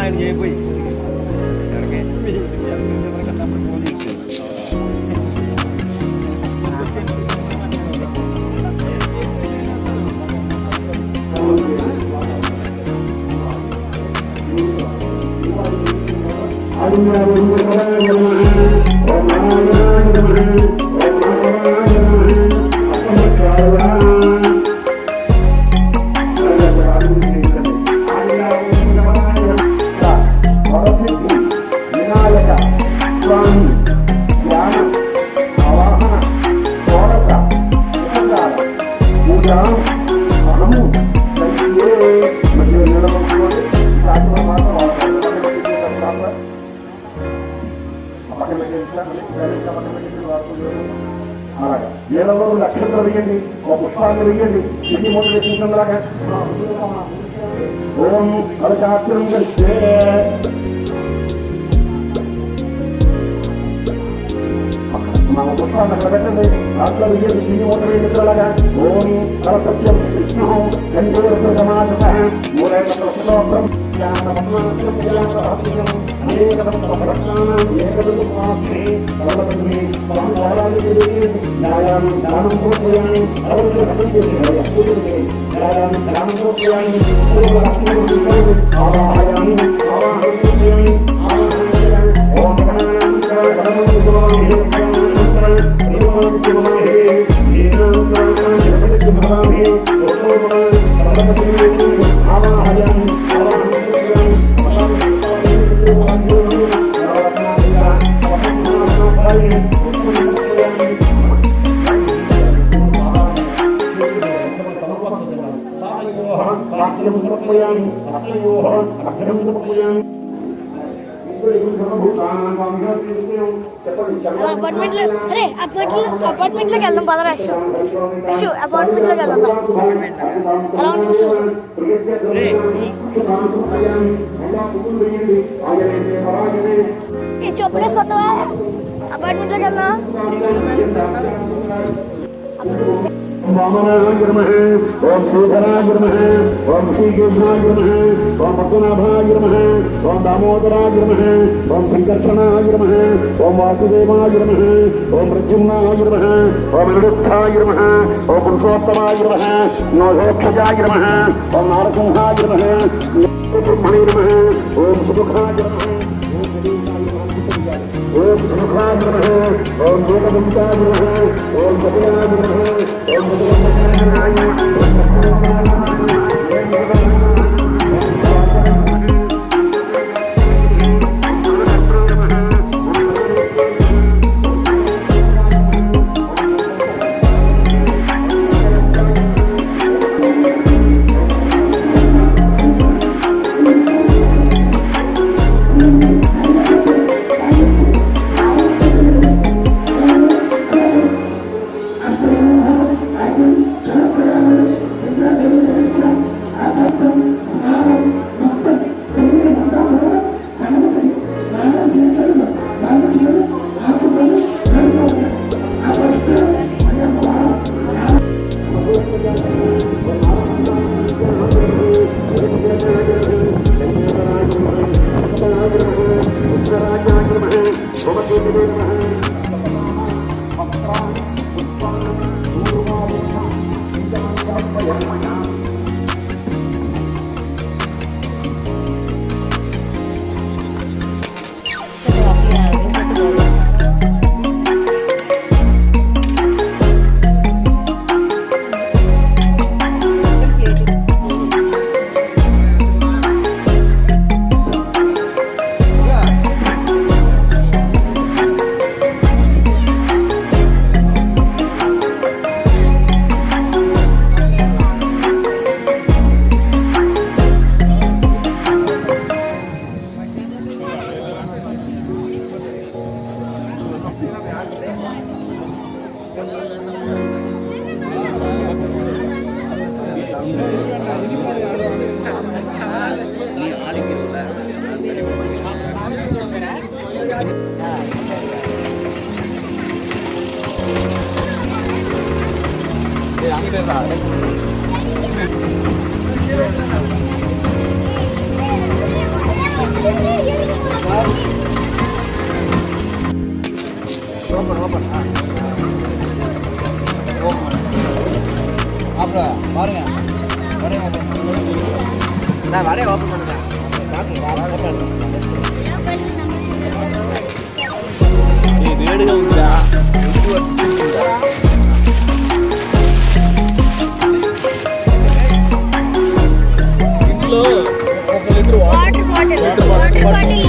ఆయన చేయపోయి ఏళ్ళలో నక్షత్రం వేయండి, ఒక పుష్పాన్ని వేయండి, ఇది మొదలు వేసినలాగా ఓం కలశాస్త్రం గచ్చే మన పుష్పాన్ని అక్కడ పెట్టండి, దాంట్లో వేయండి, ఇది మొదలు వేసినలాగా ఓం కలసత్యం విష్ణు గంధోరసమాజ మూలైన అపార్ట్మెంట్ లోకి వెళ్దాం పదరా అపార్ట్మెంట్ లోకి వెళ్దాం ఎలా ఉంటుంది చెప్పలేసుకొస్తావా అపార్ట్మెంట్ లోకి వెళ్దాం वामनाय नमः ओम श्रीधराय नमः ओम श्रीकेशाय नमः ओम पद्मनाभाय नमः ओम दामोदराय नमः ओम संकर्षणाय नमः ओम वासुदेवाय नमः ओम प्रद्युम्नाय नमः ओम निरुद्धाय नमः ओम पुरुषोत्तमाय नमः नोधोक्षजाय नमः ओम नारसिंहाय नमः ब्रह्मणे नमः ओम सुदुखाय नमः ओम सुखाय नमः ओम लोकदंताय नमः ओम कपिलाय नमः ओम भगवन्ताय వాడే ఓపెన్ பண்ணுங்க వేడిగా ఉందా ఇంట్లో ఒక లీటర్ వాటర్ బాటిల్